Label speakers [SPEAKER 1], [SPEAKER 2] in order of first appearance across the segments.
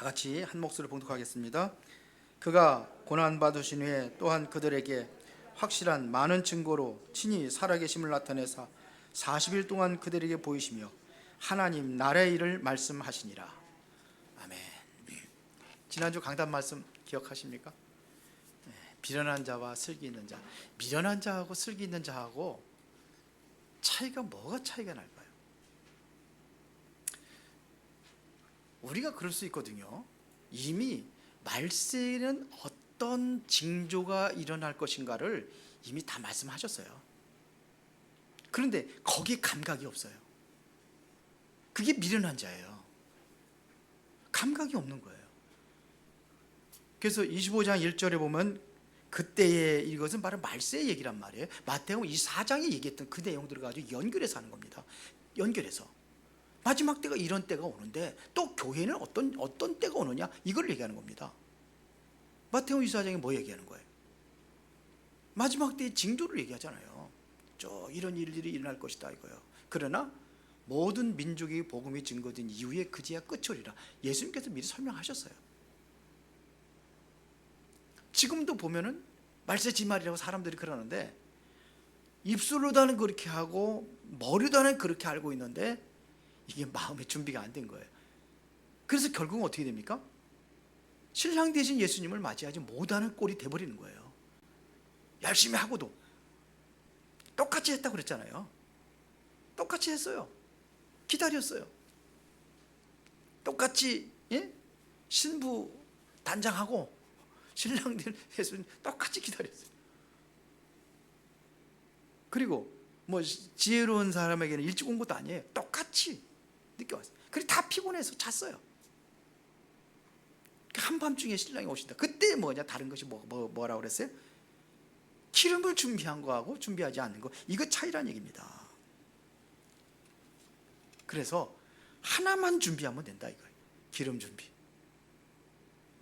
[SPEAKER 1] 같이 한 목소리로 봉독하겠습니다. 그가 고난받으신 후에 또한 그들에게 확실한 많은 증거로 친히 살아계심을 나타내사 40일 동안 그들에게 보이시며 하나님 나라의 일을 말씀하시니라. 아멘. 지난주 강단 말씀 기억하십니까? 미련한 자와 슬기 있는 자. 미련한 자하고 슬기 있는 자하고 뭐가 차이가 날까요? 우리가 그럴 수 있거든요. 이미 말세에는 어떤 징조가 일어날 것인가를 이미 다 말씀하셨어요. 그런데 거기에 감각이 없어요. 그게 미련한 자예요. 감각이 없는 거예요. 그래서 25장 1절에 보면 그때의 이것은 바로 말세의 얘기란 말이에요. 마태복음 24장에 얘기했던 그 내용들을 가지고 연결해서 하는 겁니다. 연결해서 마지막 때가 이런 때가 오는데 또 교회는 어떤 때가 오느냐, 이걸 얘기하는 겁니다. 마태복음 24장에 뭐 얘기하는 거예요? 마지막 때의 징조를 얘기하잖아요. 이런 일들이 일어날 것이다 이거예요. 그러나 모든 민족의 복음이 증거된 이후에 그제야 끝이리라. 예수님께서 미리 설명하셨어요. 지금도 보면은 말세지말이라고 사람들이 그러는데 입술로다는 그렇게 하고 머리로다는 그렇게 알고 있는데 이게 마음의 준비가 안 된 거예요. 그래서 결국은 어떻게 됩니까? 신랑 되신 예수님을 맞이하지 못하는 꼴이 돼버리는 거예요. 열심히 하고도 똑같이 했다고 그랬잖아요. 똑같이 했어요. 기다렸어요. 똑같이 신부 단장하고 신랑 된 예수님 똑같이 기다렸어요. 그리고 뭐 지혜로운 사람에게는 일찍 온 것도 아니에요. 똑같이 늦게 왔어요. 그리고 다 피곤해서 잤어요. 한밤중에 신랑이 오신다. 그때 뭐냐, 다른 것이 뭐라고 그랬어요? 기름을 준비한 거하고 준비하지 않는 거, 이거 차이란 얘기입니다. 그래서 하나만 준비하면 된다 이거예요. 기름 준비.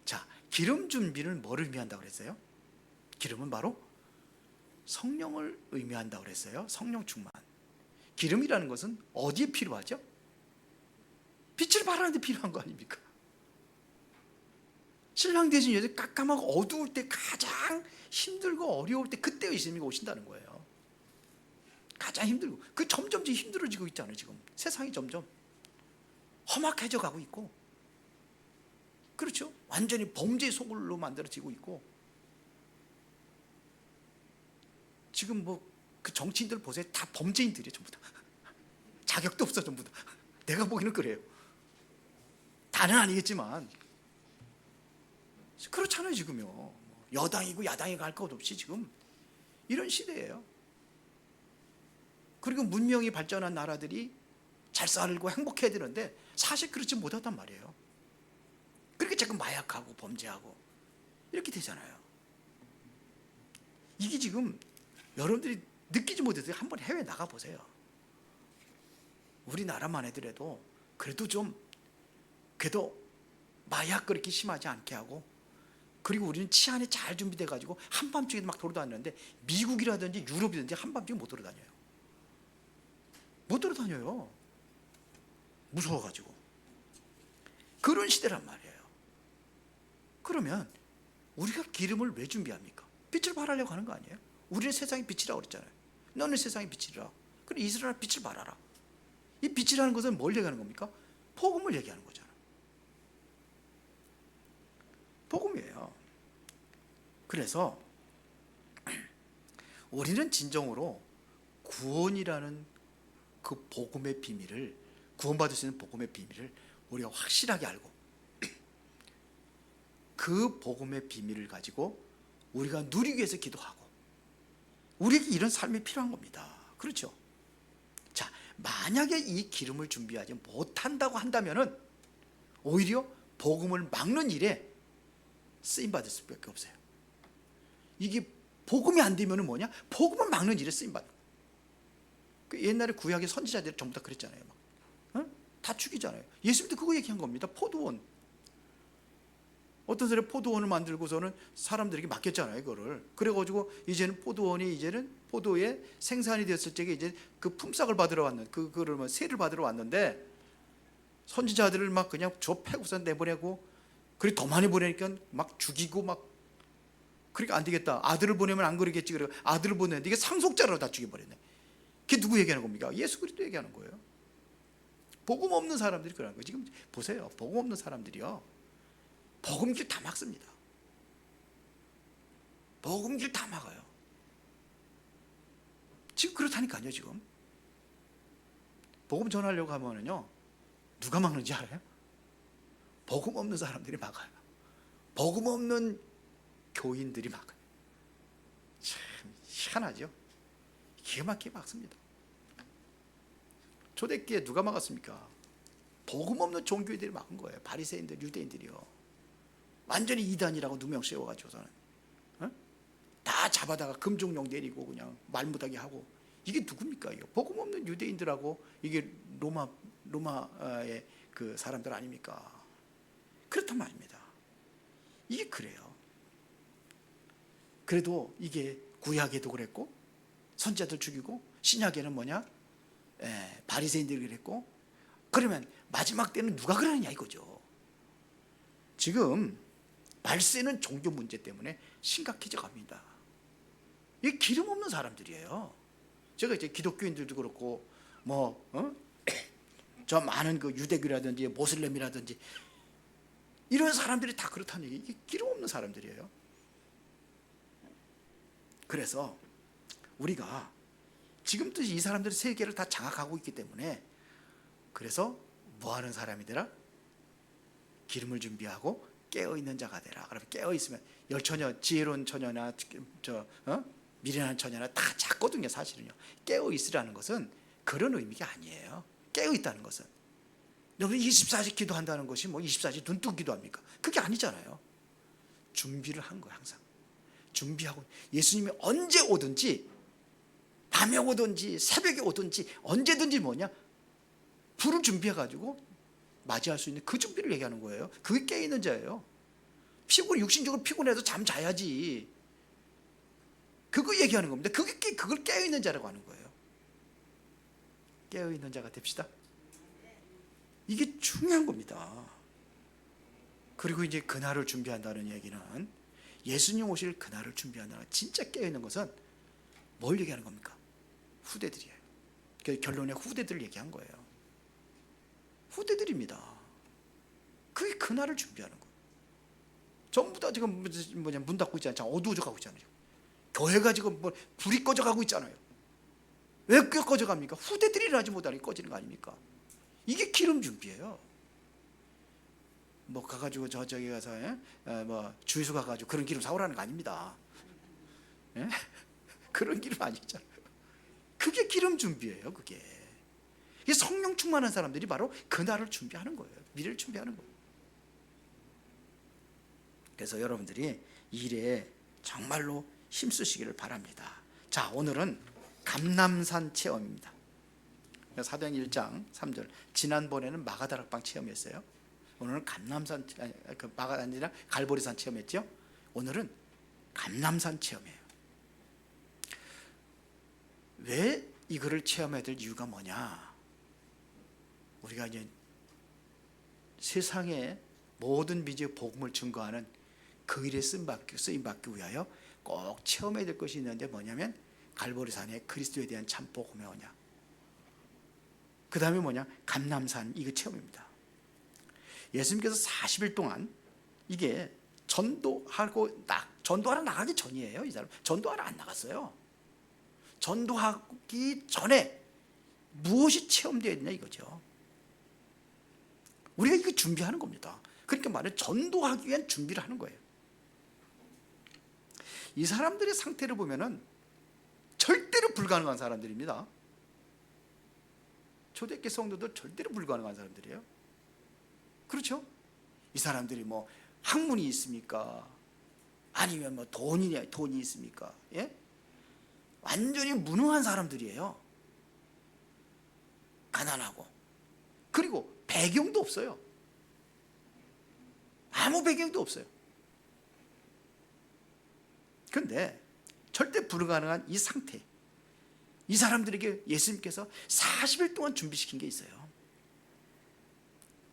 [SPEAKER 1] 자, 기름 준비를 뭐를 의미한다고 그랬어요? 기름은 바로 성령을 의미한다고 그랬어요. 성령 충만. 기름이라는 것은 어디에 필요하죠? 빛을 발하는 데 필요한 거 아닙니까? 신랑 되신 여자 깜깜하고 어두울 때, 가장 힘들고 어려울 때, 그때 예수님이 오신다는 거예요. 가장 힘들고, 그 점점 힘들어지고 있잖아요. 지금 세상이 점점 험악해져 가고 있고, 그렇죠? 완전히 범죄의 소굴로 만들어지고 있고, 지금 그 정치인들 보세요. 다 범죄인들이에요. 전부 다. 자격도 없어 전부 다. 내가 보기는 그래요. 다는 아니겠지만 그렇잖아요. 지금요. 여당이고 야당이고 할 것 없이 지금 이런 시대예요. 그리고 문명이 발전한 나라들이 잘 살고 행복해야 되는데 사실 그렇지 못하단 말이에요. 그렇게 자꾸 마약하고 범죄하고 이렇게 되잖아요. 이게 지금 여러분들이 느끼지 못해서 한번 해외 나가보세요. 우리나라만 해더라도 그래도 마약 그렇게 심하지 않게 하고, 그리고 우리는 치안이 잘 준비돼 가지고 한밤중에 막 돌아다니는데 미국이라든지 유럽이든지 한밤중에 못 돌아다녀요. 못 돌아다녀요. 무서워가지고. 그런 시대란 말이에요. 그러면 우리가 기름을 왜 준비합니까? 빛을 발하려고 하는 거 아니에요? 우리는 세상의 빛이라고 그랬잖아요. 너는 세상의 빛이라. 그래, 이스라엘 빛을 발하라. 이 빛이라는 것은 뭘 얘기하는 겁니까? 복음을 얘기하는 거잖아요. 복음이에요. 그래서 우리는 진정으로 구원이라는 그 복음의 비밀을, 구원받을 수 있는 복음의 비밀을 우리가 확실하게 알고, 그 복음의 비밀을 가지고 우리가 누리기 위해서 기도하고, 우리에게 이런 삶이 필요한 겁니다. 그렇죠? 자, 만약에 이 기름을 준비하지 못한다고 한다면은 오히려 복음을 막는 일에 쓰임받을 수밖에 없어요. 이게 복음이 안 되면은 뭐냐? 복음을 막는 일에 쓰임받는 거예요. 그 옛날에 구약의 선지자들이 전부 다 그랬잖아요. 다 죽이잖아요. 예수님도 그거 얘기한 겁니다. 포도원. 어떤 사람이 포도원을 만들고서는 사람들에게 맡겼잖아요. 그거를. 그래가지고 이제는 포도의 생산이 되었을 적에 이제 그 품삯을 받으러 왔는, 그거를 세를 받으러 왔는데 선지자들을 막 그냥 저 패고서 내보내고 그리고 더 많이 보내니까 막 죽이고 막. 그러니까 안 되겠다. 아들을 보내면 안 그러겠지. 그래 아들을 보내는데 이게 상속자로 다 죽여버렸네. 그게 누구 얘기하는 겁니까? 예수 그리스도 얘기하는 거예요. 복음 없는 사람들이 그러는 거예요. 지금 보세요. 복음 없는 사람들이요, 복음길 다 막습니다. 복음길 다 막아요. 지금 그렇다니까요. 지금 복음 전하려고 하면은요, 누가 막는지 알아요? 복음 없는 사람들이 막아요. 복음 없는 교인들이 막아요. 참 희한하죠. 기가 막히게 막습니다. 초대기에 누가 막았습니까? 복음 없는 종교인들이 막은 거예요. 바리새인들, 유대인들이요. 완전히 이단이라고 누명 씌워가지고서는 다 잡아다가 금종령 내리고 그냥 말 못하게 하고. 이게 누굽니까? 이거 복음 없는 유대인들하고 이게 로마의 그 사람들 아닙니까? 그렇단 말입니다. 이게 그래요. 그래도 이게 구약에도 그랬고 선지자들 죽이고, 신약에는 뭐냐? 바리새인들이 그랬고. 그러면 마지막 때는 누가 그러느냐 이거죠. 지금 말세는 종교 문제 때문에 심각해져 갑니다. 이게 기름 없는 사람들이에요. 제가 이제 기독교인들도 그렇고 저 많은 그 유대교라든지 모슬렘이라든지 이런 사람들이 다 그렇다는 얘기. 이게 기름 없는 사람들이에요. 그래서 우리가 지금도 이 사람들이 세계를 다 장악하고 있기 때문에, 그래서 뭐 하는 사람이더라? 기름을 준비하고 깨어있는 자가 되라. 그러면 깨어있으면 열처녀, 지혜로운 처녀나 미련한 처녀나 다 작거든요. 사실은요, 깨어있으라는 것은 그런 의미가 아니에요. 깨어있다는 것은 여러분 24시 기도한다는 것이 뭐 24시 눈 뜨고 기도합니까? 그게 아니잖아요. 준비를 한 거예요. 항상 준비하고, 예수님이 언제 오든지, 밤에 오든지 새벽에 오든지 언제든지 뭐냐? 불을 준비해가지고 맞이할 수 있는 그 준비를 얘기하는 거예요. 그게 깨어있는 자예요. 육신적으로 피곤해도 잠 자야지. 그거 얘기하는 겁니다. 그걸 깨어있는 자라고 하는 거예요. 깨어있는 자가 됩시다. 이게 중요한 겁니다. 그리고 이제 그날을 준비한다는 얘기는, 예수님 오실 그날을 준비한다는, 진짜 깨어있는 것은 뭘 얘기하는 겁니까? 후대들이에요. 결론에 후대들을 얘기한 거예요. 후대들입니다. 그게 그날을 준비하는 거예요. 전부 다 지금 문 닫고 있잖아요. 어두워져 가고 있잖아요. 교회가 지금 불이 꺼져 가고 있잖아요. 왜 꺼져 갑니까? 후대들이 일하지 못하니 꺼지는 거 아닙니까? 이게 기름 준비예요. 가가지고 저기 가서 주유소 가가지고 그런 기름 사오라는 거 아닙니다. 예? 그런 기름 아니잖아요. 그게 기름 준비예요. 그게 이 성령 충만한 사람들이 바로 그날을 준비하는 거예요. 미래를 준비하는 거예요. 그래서 여러분들이 일에 정말로 힘쓰시기를 바랍니다. 자, 오늘은 감람산 체험입니다. 사도행 1장 3절. 지난번에는 마가다락방 체험이었어요. 오늘은 감람산, 마가 아니라 갈보리산 체험했죠. 오늘은 감람산 체험이에요. 왜 이거를 체험해야 될 이유가 뭐냐? 우리가 이제 세상의 모든 미지의 복음을 증거하는 그 일에 쓰임받기 위하여 꼭 체험해야 될 것이 있는데, 뭐냐면 갈보리산에 그리스도에 대한 참 복음이 오냐, 그 다음에 뭐냐, 감람산, 이거 체험입니다. 예수님께서 40일 동안 이게 전도하러 나가기 전이에요. 이 사람 전도하러 안 나갔어요. 전도하기 전에 무엇이 체험되어야 되냐 이거죠. 우리가 이거 준비하는 겁니다. 그러니까 말은 전도하기 위한 준비를 하는 거예요. 이 사람들의 상태를 보면은 절대로 불가능한 사람들입니다. 초대교회 성도들 절대로 불가능한 사람들이에요. 그렇죠? 이 사람들이 학문이 있습니까? 아니면 돈이 있습니까? 예? 완전히 무능한 사람들이에요. 가난하고. 그리고 배경도 없어요. 아무 배경도 없어요. 그런데 절대 불가능한 이 상태, 이 사람들에게 예수님께서 40일 동안 준비시킨 게 있어요.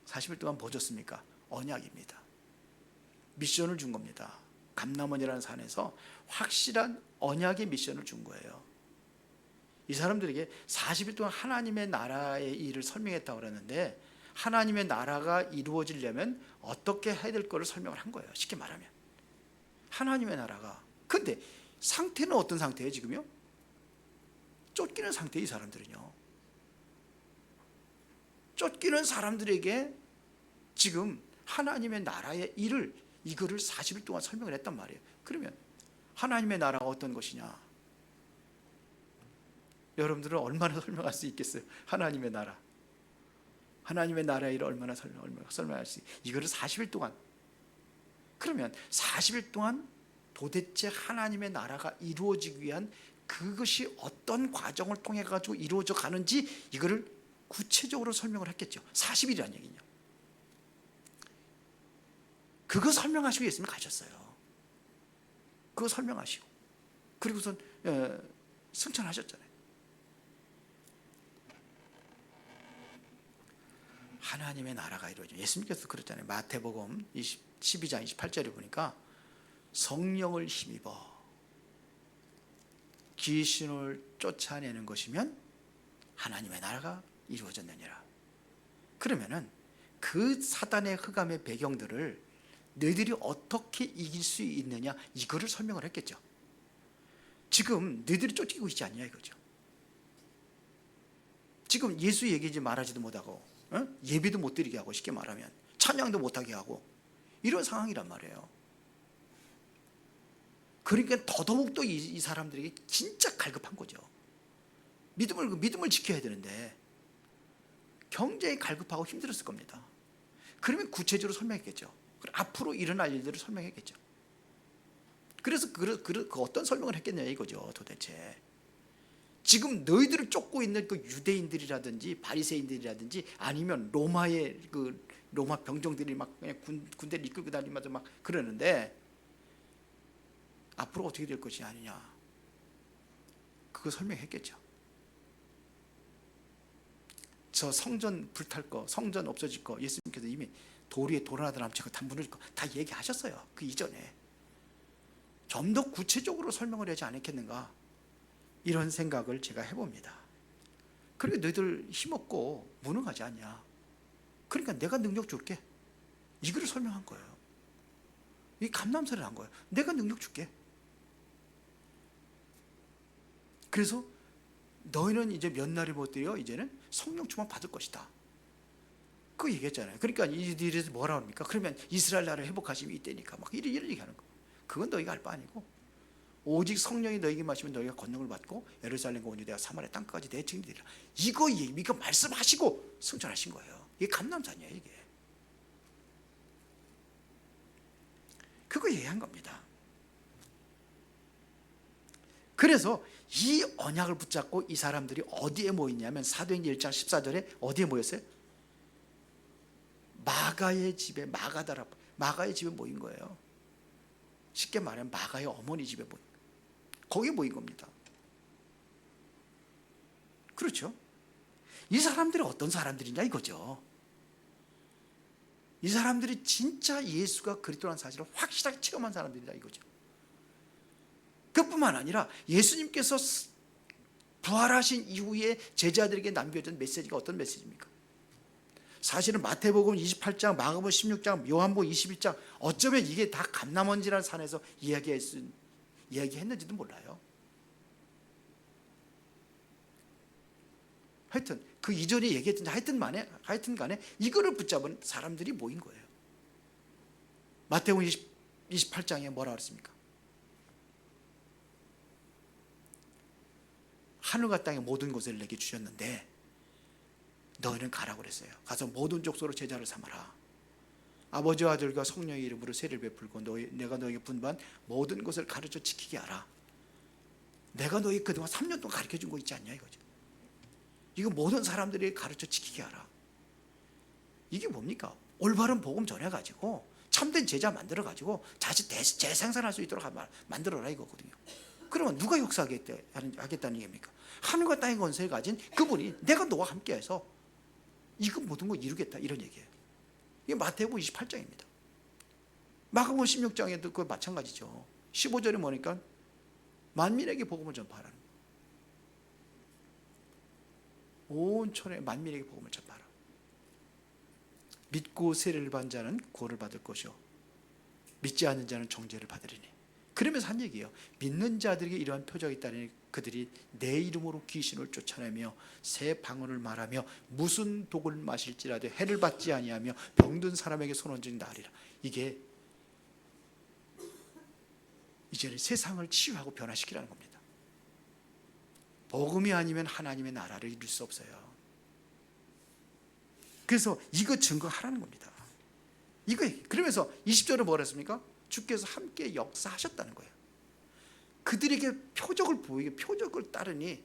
[SPEAKER 1] 40일 동안 뭐 줬습니까? 언약입니다. 미션을 준 겁니다. 감람원이라는 산에서 확실한 언약의 미션을 준 거예요. 이 사람들에게 40일 동안 하나님의 나라의 일을 설명했다고 그러는데, 하나님의 나라가 이루어지려면 어떻게 해야 될 거를 설명을 한 거예요. 쉽게 말하면 하나님의 나라가. 근데 상태는 어떤 상태예요? 지금요? 쫓기는 상태예요. 이 사람들은요. 쫓기는 사람들에게 지금 하나님의 나라의 일을, 이거를 40일 동안 설명을 했단 말이에요. 그러면 하나님의 나라가 어떤 것이냐, 여러분들은 얼마나 설명할 수 있겠어요? 하나님의 나라, 하나님의 나라의 일을 얼마나 설명할 수 있어요? 이거를 40일 동안. 그러면 40일 동안 도대체 하나님의 나라가 이루어지기 위한 그것이 어떤 과정을 통해 가지고 이루어져 가는지, 이거를 구체적으로 설명을 했겠죠. 40일이라는 얘기는요. 그거 설명하시고 예수님 가셨어요. 그거 설명하시고 그리고선 승천하셨잖아요. 하나님의 나라가 이루어져. 예수님께서 그랬잖아요. 마태복음 12장 28절에 보니까 성령을 힘입어 귀신을 쫓아내는 것이면 하나님의 나라가 이루어졌느니라. 그러면은 그 사단의 흑암의 배경들을 너희들이 어떻게 이길 수 있느냐, 이거를 설명을 했겠죠. 지금 너희들이 쫓기고 있지 않냐 이거죠. 지금 예수 얘기하지 말하지도 못하고, 예배도 못 드리게 하고, 쉽게 말하면 찬양도 못하게 하고, 이런 상황이란 말이에요. 그러니까 더더욱더 이 사람들에게 진짜 갈급한 거죠. 믿음을 지켜야 되는데 굉장히 갈급하고 힘들었을 겁니다. 그러면 구체적으로 설명했겠죠. 앞으로 일어날 일들을 설명했겠죠. 그래서 그 어떤 설명을 했겠냐 이거죠. 도대체 지금 너희들을 쫓고 있는 그 유대인들이라든지 바리새인들이라든지 아니면 로마의 그 로마 병정들이 막 그냥 군대를 이끌고 다니면서 막 그러는데, 앞으로 어떻게 될 것이 아니냐, 그거 설명했겠죠. 저 성전 불탈 거, 성전 없어질 거, 예수님께서 이미 돌 위에 돌아나던 암체가 다 무너질 거 다 얘기하셨어요. 그 이전에. 좀 더 구체적으로 설명을 하지 않았겠는가, 이런 생각을 제가 해봅니다. 그러니까 너희들 힘없고 무능하지 않냐, 그러니까 내가 능력 줄게, 이거를 설명한 거예요. 이 감남설을 한 거예요. 내가 능력 줄게. 그래서 너희는 이제 몇 날이 못 되어 이제는 성령 충만 받을 것이다, 그 얘기했잖아요. 그러니까 이들이 뭐라 합니까? 그러면 이스라엘 나라를 회복하심이 이때니까 막 이런 얘기하는 거. 그건 너희가 할 바 아니고, 오직 성령이 너희에게 마시면 너희가 권능을 받고 예루살렘과 온 유대와 사마리아 땅까지 내 증인이라. 이거 말씀하시고 승천하신 거예요. 이게 감남산이에요. 이게 그거 얘기한 겁니다. 그래서 이 언약을 붙잡고 이 사람들이 어디에 모였냐면, 사도행전 1장 14절에 어디에 모였어요? 마가의 집에, 마가의 집에 모인 거예요. 쉽게 말하면 마가의 어머니 집에 모인, 거기에 모인 겁니다. 그렇죠? 이 사람들이 어떤 사람들이냐 이거죠. 이 사람들이 진짜 예수가 그리스도라는 사실을 확실하게 체험한 사람들이다 이거죠. 그뿐만 아니라 예수님께서 부활하신 이후에 제자들에게 남겨준 메시지가 어떤 메시지입니까? 사실은 마태복음 28장, 마가복음 16장, 요한복음 21장, 어쩌면 이게 다 감람원지라는 산에서 이야기했는지도 몰라요. 하여튼 그 이전에 얘기했든지 하여튼 간에 이거를 붙잡은 사람들이 모인 거예요. 마태복음 28장에 뭐라 그랬습니까? 하늘과 땅의 모든 것을 내게 주셨는데 너희는 가라고 그랬어요. 가서 모든 족속으로 제자를 삼아라. 아버지와 아들과 성령의 이름으로 세례를 베풀고 내가 너에게 분부한 모든 것을 가르쳐 지키게 하라. 내가 너희 그동안 3년 동안 가르쳐 준 거 있지 않냐 이거죠. 이거 모든 사람들이 가르쳐 지키게 하라. 이게 뭡니까? 올바른 복음 전해가지고 참된 제자 만들어가지고 다시 재생산할 수 있도록 만들어라 이거거든요. 그러면 누가 역사하겠다는 얘기입니까? 하늘과 땅의 권세를 가진 그분이 내가 너와 함께해서 이거 모든 거 이루겠다 이런 얘기예요. 이게 마태복음 28장입니다. 마가복음 16장에도 그거 마찬가지죠. 15절에 뭐니까 만민에게 복음을 전파하라는, 온 천에 만민에게 복음을 전파하라. 믿고 세례를 받은 자는 구원을 받을 것이요 믿지 않는 자는 정죄를 받으리니. 그러면서 한 얘기예요. 믿는 자들에게 이러한 표적이 있다니 그들이 내 이름으로 귀신을 쫓아내며 새 방언을 말하며 무슨 독을 마실지라도 해를 받지 아니하며 병든 사람에게 손 얹은 날이라. 이게 이제는 세상을 치유하고 변화시키라는 겁니다. 복음이 아니면 하나님의 나라를 이룰 수 없어요. 그래서 이거 증거하라는 겁니다. 이거. 그러면서 20절은 뭐라 했습니까? 주께서 함께 역사하셨다는 거예요. 그들에게 표적을 보이게 표적을 따르니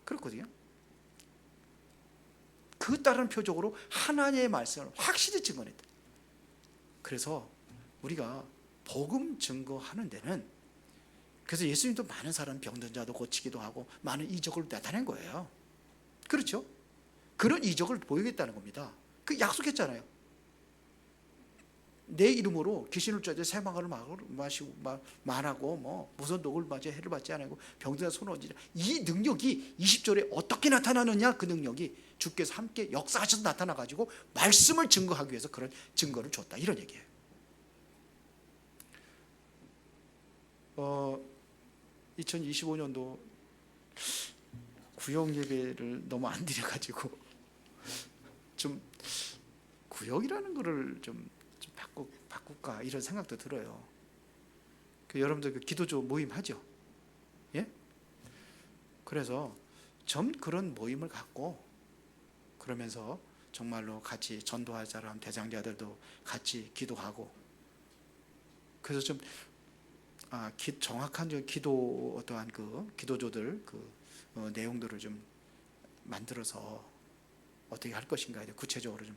[SPEAKER 1] 그렇거든요. 그 따르는 표적으로 하나님의 말씀을 확실히 증거했다. 그래서 우리가 복음 증거하는 데는, 그래서 예수님도 많은 사람 병든 자도 고치기도 하고 많은 이적을 나타낸 거예요. 그렇죠? 그런 이적을 보이겠다는 겁니다. 그 약속했잖아요. 내 이름으로 귀신을 쫓아 새 방언을 마시고 말하고 뭐 무슨 독을 맞아 해를 받지 않고 병든 자 손을 얹으라. 이 능력이 20절에 어떻게 나타나느냐? 그 능력이 주께서 함께 역사하셔서 나타나 가지고 말씀을 증거하기 위해서 그런 증거를 줬다, 이런 얘기예요. 2025년도 구역 예배를 너무 안 드려가지고 좀 구역이라는 거를 좀 바꿀까 이런 생각도 들어요. 여러분들 그 기도조 모임 하죠? 예? 그래서 좀 그런 모임을 갖고 그러면서 정말로 같이 전도할 사람 대장자들도 같이 기도하고, 그래서 좀 정확한 기도 어떠한 그 기도조들 내용들을 좀 만들어서 어떻게 할 것인가에 대해 구체적으로 좀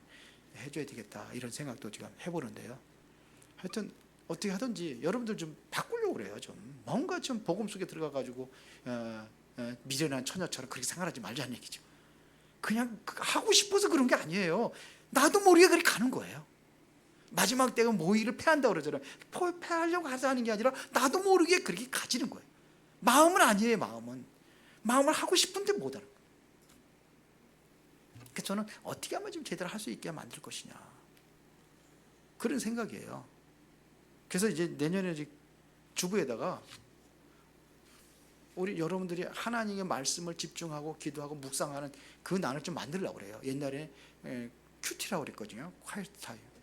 [SPEAKER 1] 해줘야 되겠다, 이런 생각도 지금 해보는데요. 하여튼 어떻게 하든지 여러분들 좀 바꾸려고 그래요. 좀 뭔가 좀 복음 속에 들어가 가지고 미련한 처녀처럼 그렇게 생활하지 말자는 얘기죠. 그냥 하고 싶어서 그런 게 아니에요. 나도 모르게 그렇게 가는 거예요. 마지막 때가 모의를 패한다고 그러잖아요. 패하려고 하는 게 아니라 나도 모르게 그렇게 가지는 거예요. 마음은 아니에요. 마음을 하고 싶은데 못하는 거예요. 그래서 저는 어떻게 하면 좀 제대로 할 수 있게 만들 것이냐, 그런 생각이에요. 그래서 이제 내년에 이제 주부에다가 우리 여러분들이 하나님의 말씀을 집중하고 기도하고 묵상하는 그 난을 좀 만들려고 그래요. 옛날에 큐티라고 그랬거든요.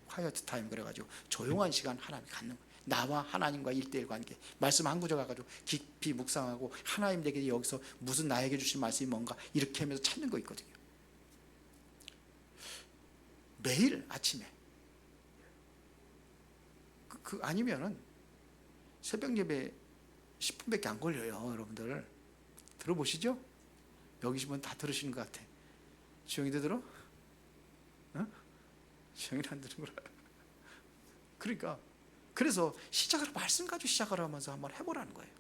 [SPEAKER 1] 콰이어트 타임 그래가지고 조용한 시간 하나님 갖는 거예요. 나와 하나님과 1:1 관계, 말씀 한 구절 가지고 깊이 묵상하고 하나님 내게 여기서 무슨 나에게 주신 말씀이 뭔가 이렇게 하면서 찾는 거 있거든요. 매일 아침에 아니면은 새벽 예배 10분밖에 안 걸려요. 여러분들 들어보시죠? 여기 계시면 다 들으시는 것 같아. 주영이도 들어? 주영이는 안 들은 거라. 그러니까 그래서 시작을 말씀 가지고 시작을 하면서 한번 해보라는 거예요.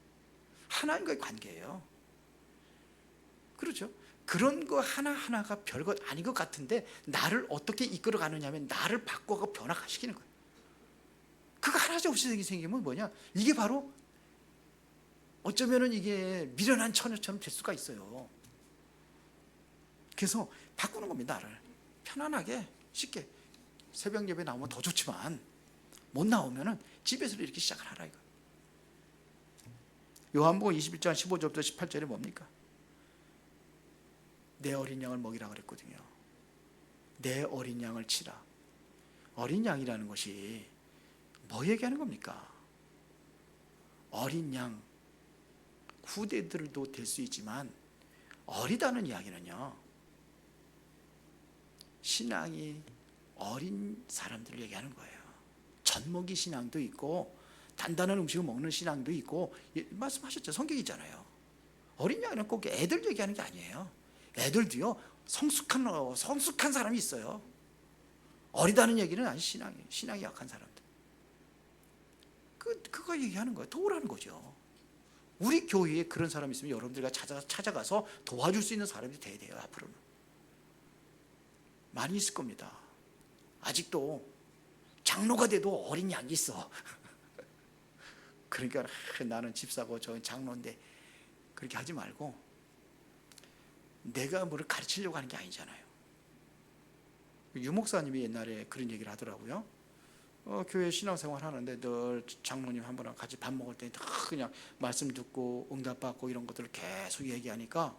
[SPEAKER 1] 하나님과의 관계예요. 그렇죠? 그런 거 하나하나가 별것 아닌 것 같은데 나를 어떻게 이끌어 가느냐 하면 나를 바꿔서 변화시키는 거예요. 그거 하나도 없이 생기면 뭐냐? 이게 바로 어쩌면은 이게 미련한 처녀처럼 될 수가 있어요. 그래서 바꾸는 겁니다. 나를 편안하게 쉽게. 새벽 예배 나오면 더 좋지만 못 나오면은 집에서 이렇게 시작을 하라 이거. 요한복음 21장 15절부터 18절에 뭡니까? 내 어린 양을 먹이라 그랬거든요. 내 어린 양을 치라. 어린 양이라는 것이 뭐 얘기하는 겁니까? 어린 양, 후대들도 될 수 있지만 어리다는 이야기는요, 신앙이 어린 사람들을 얘기하는 거예요. 젖먹이 신앙도 있고 단단한 음식을 먹는 신앙도 있고, 말씀하셨죠. 성경이 있잖아요. 어린 양은 꼭 애들 얘기하는 게 아니에요. 애들도요 성숙한 사람이 있어요. 어리다는 얘기는 아니, 신앙이 약한 사람들. 그거 얘기하는 거예요. 도우라는 거죠. 우리 교회에 그런 사람이 있으면 여러분들과 찾아가서 도와줄 수 있는 사람이 돼야 돼요. 앞으로는 많이 있을 겁니다. 아직도 장로가 돼도 어린 양이 있어. 그러니까 나는 집사고 저 장로인데 그렇게 하지 말고, 내가 뭐를 가르치려고 하는 게 아니잖아요. 유 목사님이 옛날에 그런 얘기를 하더라고요. 교회 신앙생활 하는데 늘 장로님 한 분하고 같이 밥 먹을 때 그냥 말씀 듣고 응답받고 이런 것들을 계속 얘기하니까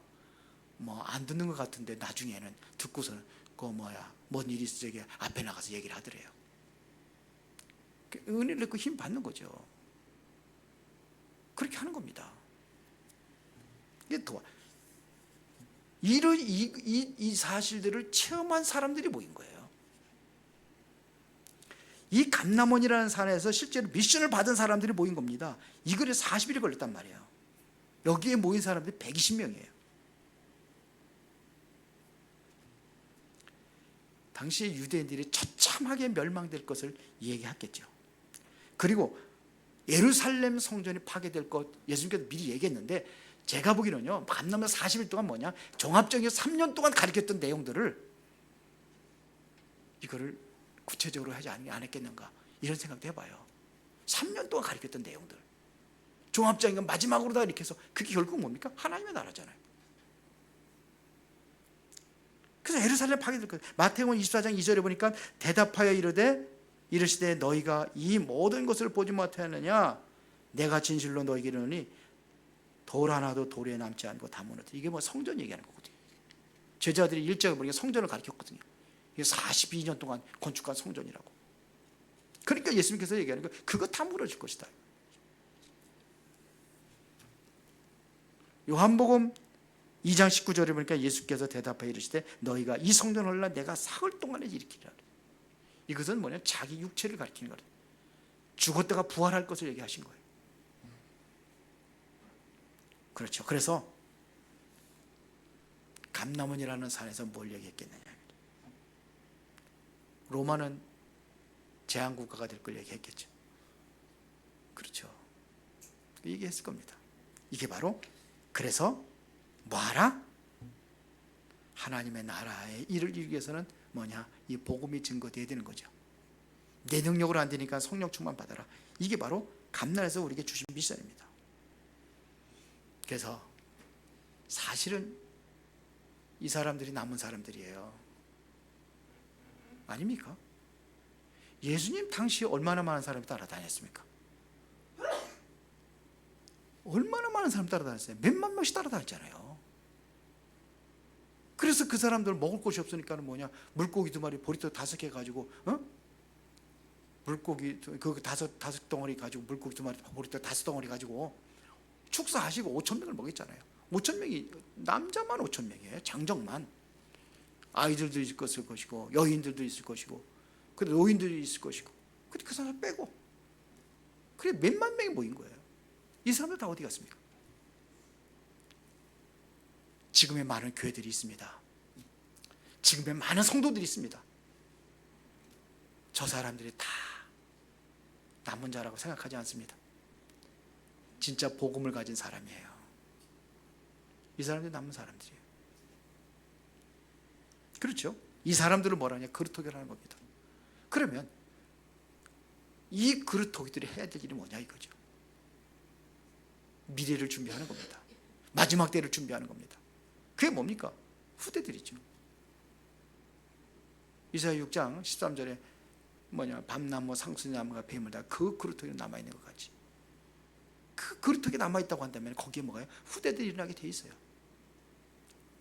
[SPEAKER 1] 뭐 안 듣는 것 같은데 나중에는 듣고서는 뭔 일이 있어 저기 앞에 나가서 얘기를 하더래요. 은혜를 얻고 힘 받는 거죠. 그렇게 하는 겁니다. 이게 이 사실들을 체험한 사람들이 모인 거예요. 이 감람원이라는 산에서 실제로 미션을 받은 사람들이 모인 겁니다. 이 글에 40일이 걸렸단 말이에요. 여기에 모인 사람들이 120명이에요. 당시 유대인들이 처참하게 멸망될 것을 얘기했겠죠. 그리고 예루살렘 성전이 파괴될 것 예수님께서 미리 얘기했는데, 제가 보기는요 감람원 40일 동안 종합적인 3년 동안 가르쳤던 내용들을 이거를 구체적으로 하지 않았겠는가 이런 생각도 해봐요. 3년 동안 가르쳤던 내용들 종합적인 건 마지막으로 다 이렇게 해서 그게 결국 뭡니까? 하나님의 나라잖아요. 그래서 예루살렘 파괴될 것. 마태복음 24장 2절에 보니까 대답하여 이르시되 너희가 이 모든 것을 보지 못하느냐? 내가 진실로 너희에게 이르노니 돌 하나도 돌에 남지 않고 다 무너뜨리리라. 이게 성전 얘기하는 거거든요. 제자들이 일정을 보니까 성전을 가르쳤거든요. 이게 42년 동안 건축한 성전이라고. 그러니까 예수님께서 얘기하는 거 그거 다 무너질 것이다. 요한복음 2장 19절에 보니까 예수께서 대답하여 이르시되 너희가 이 성전을 올라 내가 사흘 동안에 일으키리라. 이것은 자기 육체를 가리키는 거예요. 죽었다가 부활할 것을 얘기하신 거예요. 그렇죠. 그래서 감람원이라는 산에서 뭘 얘기했겠느냐. 로마는 제한국가가 될 걸 얘기했겠죠. 그렇죠. 얘기했을 겁니다. 이게 바로 그래서 뭐하라? 하나님의 나라의 일을 이루기 위해서는 이 복음이 증거되어야 되는 거죠. 내 능력으로 안 되니까 성령 충만 받아라. 이게 바로 감난에서 우리에게 주신 미션입니다. 그래서 사실은 이 사람들이 남은 사람들이에요. 아닙니까? 예수님 당시에 얼마나 많은 사람이 따라다녔습니까? 얼마나 많은 사람이 따라다녔어요. 몇만 명씩 따라다녔잖아요. 그래서 그 사람들 먹을 곳이 없으니까 물고기 2마리 보리떡 5개 가지고 물고기 그 다섯 덩어리 가지고 물고기 2마리 보리떡 5덩어리 가지고 축사하시고 5,000명을 먹였잖아요. 5,000명이 남자만 5,000명이에요. 장정만. 아이들도 있을 것이고 여인들도 있을 것이고 그리고 노인들이 있을 것이고 근데 그 사람 빼고 그래 몇만 명이 모인 거예요. 이 사람들 다 어디 갔습니까? 지금의 많은 교회들이 있습니다. 지금의 많은 성도들이 있습니다. 저 사람들이 다 남은 자라고 생각하지 않습니다. 진짜 복음을 가진 사람이에요. 이 사람들이 남은 사람들이에요. 그렇죠? 이 사람들을 뭐라 하냐? 그루터기라는 겁니다. 그러면 이 그루터기들이 해야 될 일이 뭐냐 이거죠. 미래를 준비하는 겁니다. 마지막 때를 준비하는 겁니다. 그게 뭡니까? 후대들이죠. 이사야 6장 13절에 밤나무 상수나무가 뱀을 그 그루터기는 남아있는 것 같이 그 그루터기 남아있다고 한다면 거기에 뭐가요? 후대들이 일어나게 돼 있어요.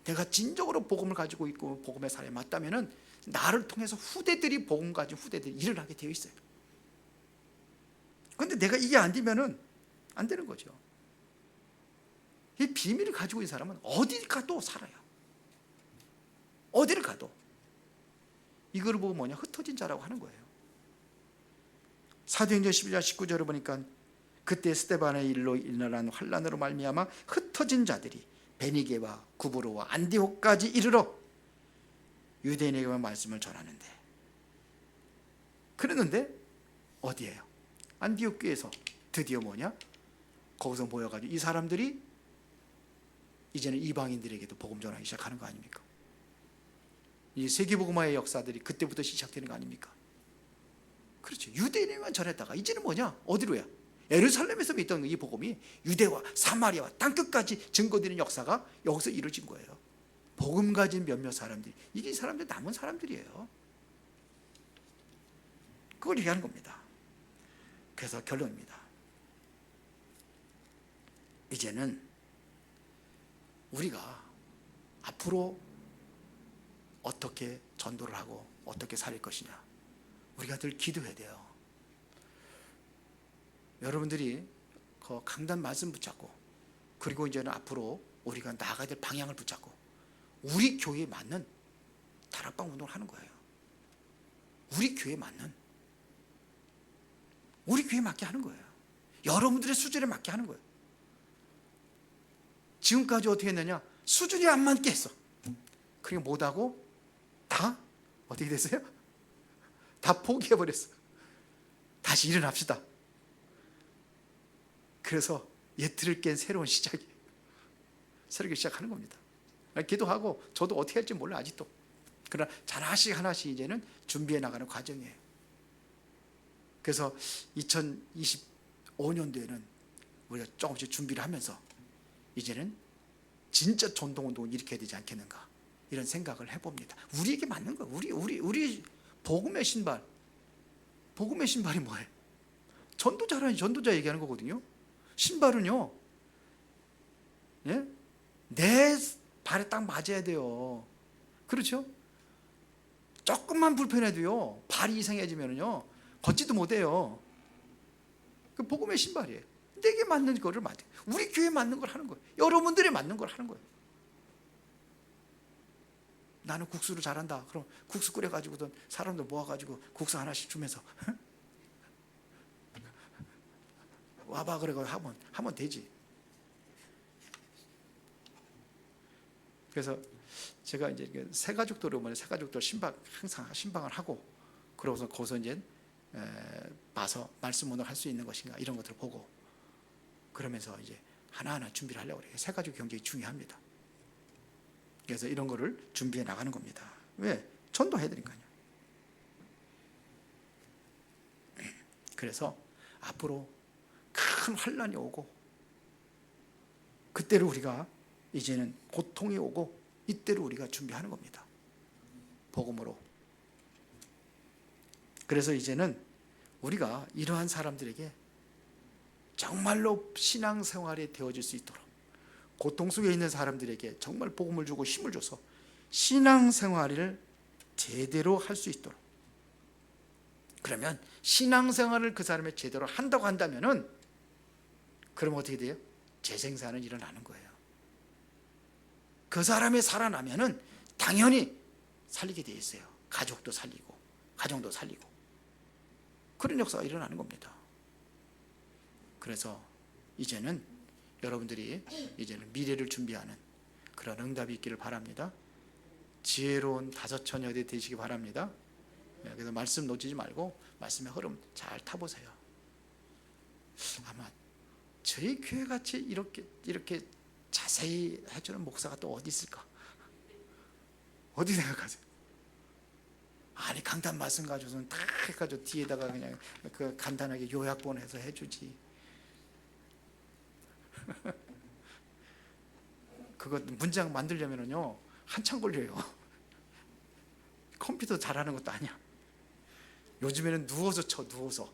[SPEAKER 1] 내가 진정으로 복음을 가지고 있고 복음의 사람이 맞다면 나를 통해서 후대들이 복음 가진 후대들이 일어나게 되어 있어요. 그런데 내가 이게 안 되면 안 되는 거죠. 이 비밀을 가지고 있는 사람은 어디 가도 살아요. 어디를 가도. 이걸 보고 흩어진 자라고 하는 거예요. 사도행전 11장 19절을 보니까 그때 스데반의 일로 일어난 환난으로 말미암아 흩어진 자들이 베니게와 구브로와 안디옥까지 이르러 유대인에게만 말씀을 전하는데 그랬는데 어디예요? 안디옥 교회에서 드디어 거기서 모여가지고 이 사람들이 이제는 이방인들에게도 복음 전하기 시작하는 거 아닙니까? 이 세계복음화의 역사들이 그때부터 시작되는 거 아닙니까? 그렇죠. 유대인에만 전했다가 이제는 뭐냐? 어디로야? 예루살렘에서 있던 이 복음이 유대와 사마리아와 땅끝까지 증거되는 역사가 여기서 이루어진 거예요. 복음 가진 몇몇 사람들이, 이게 사람들 남은 사람들이에요. 그걸 얘기하는 겁니다. 그래서 결론입니다. 이제는 우리가 앞으로 어떻게 전도를 하고 어떻게 살 것이냐, 우리가 늘 기도해야 돼요. 여러분들이 그 강단 말씀 붙잡고, 그리고 이제는 앞으로 우리가 나아가야 될 방향을 붙잡고 우리 교회에 맞는 다락방 운동을 하는 거예요. 우리 교회에 맞는, 우리 교회에 맞게 하는 거예요. 여러분들의 수준에 맞게 하는 거예요. 지금까지 어떻게 했느냐? 수준이 안 맞게 했어. 그리고 못하고 다 어떻게 됐어요? 다 포기해버렸어. 다시 일어납시다. 그래서 예틀을 깬 새로운 시작이에요. 새롭게 시작하는 겁니다. 기도하고 저도 어떻게 할지 몰라 아직도. 그러나 하나씩 하나씩 이제는 준비해 나가는 과정이에요. 그래서 2025년도에는 우리가 조금씩 준비를 하면서 이제는 진짜 전동운동을 일으켜야 되지 않겠는가, 이런 생각을 해봅니다. 우리에게 맞는 거예요. 우리 복음의 신발. 복음의 신발이 뭐예요? 전도자라니, 전도자 얘기하는 거거든요. 신발은요, 예? 내 발에 딱 맞아야 돼요. 그렇죠? 조금만 불편해도요, 발이 이상해지면요 걷지도 못해요. 그 복음의 신발이에요. 내게 맞는 거를 맞아요. 우리 교회에 맞는 걸 하는 거예요. 여러분들이 맞는 걸 하는 거예요. 나는 국수를 잘한다. 그럼 국수 끓여가지고든 사람들 모아가지고 국수 하나씩 주면서 와봐 그래가 하면 되지. 그래서 제가 이제 새가족들 오면 새가족들 항상 신방을 하고, 그러고서 거기서 이제 봐서 말씀 운동을 할 수 있는 것인가, 이런 것들을 보고, 그러면서 이제 하나하나 준비를 하려고 그래요. 새가족 굉장히 중요합니다. 그래서 이런 거를 준비해 나가는 겁니다. 왜? 전도해야 되니까요. 그래서 앞으로 큰 환란이 오고, 그때를 우리가 이제는 고통이 오고, 이때를 우리가 준비하는 겁니다. 복음으로. 그래서 이제는 우리가 이러한 사람들에게 정말로 신앙생활이 되어질 수 있도록, 고통 속에 있는 사람들에게 정말 복음을 주고 힘을 줘서 신앙생활을 제대로 할 수 있도록, 그러면 신앙생활을 그 사람이 제대로 한다고 한다면은, 그럼 어떻게 돼요? 재생산은 일어나는 거예요. 그 사람이 살아나면은 당연히 살리게 돼 있어요. 가족도 살리고 가정도 살리고, 그런 역사가 일어나는 겁니다. 그래서 이제는 여러분들이 이제는 미래를 준비하는 그런 응답이 있기를 바랍니다. 지혜로운 다섯 처녀들이 되시기 바랍니다. 그래서 말씀 놓치지 말고 말씀의 흐름 잘 타보세요. 아마 저희 교회 같이 이렇게 자세히 해주는 목사가 또 어디 있을까? 어디 생각하세요? 아니, 강단 말씀 가지고서는 다 해가지고 뒤에다가 그냥 그 간단하게 요약본해서 해주지. 그거 문장 만들려면요 한참 걸려요. 컴퓨터 잘하는 것도 아니야. 요즘에는 누워서 누워서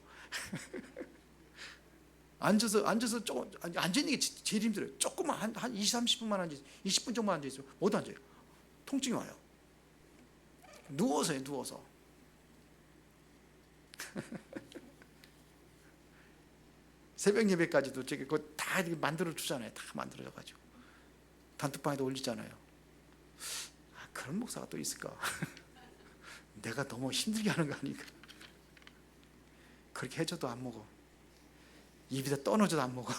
[SPEAKER 1] 앉아서 조금 앉아 있는 게 제일 힘들어요. 조금만 한 20, 30분만 앉아, 20분 정도만 앉아 있으면 못 앉아요. 통증이 와요. 누워서 해요, 누워서. 새벽 예배까지도 저기 그거 다 이렇게 만들어 주잖아요. 다 만들어져 가지고 단톡방에도 올리잖아요. 그런 목사가 또 있을까? 내가 너무 힘들게 하는 거 아닌가? 그렇게 해줘도 안 먹어. 입에다 떠넣어줘도 안 먹어.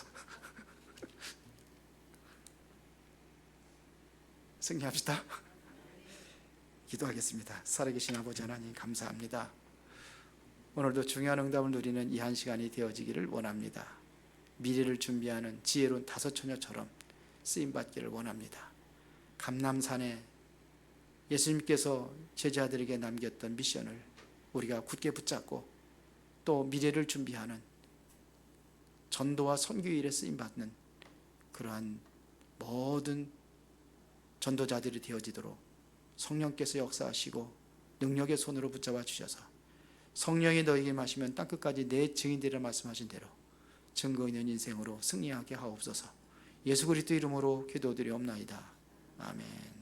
[SPEAKER 1] 승리합시다. 기도하겠습니다. 살아계신 아버지 하나님, 감사합니다. 오늘도 중요한 응답을 누리는 이 한 시간이 되어지기를 원합니다. 미래를 준비하는 지혜로운 다섯 처녀처럼 쓰임받기를 원합니다. 감람산에 예수님께서 제자들에게 남겼던 미션을 우리가 굳게 붙잡고 또 미래를 준비하는 전도와 선교 일에 쓰임 받는 그러한 모든 전도자들이 되어지도록 성령께서 역사하시고 능력의 손으로 붙잡아 주셔서 성령이 너에게 마시면 땅끝까지 내 증인되리라 말씀하신 대로 증거 있는 인생으로 승리하게 하옵소서. 예수 그리스도 이름으로 기도드리옵나이다. 아멘.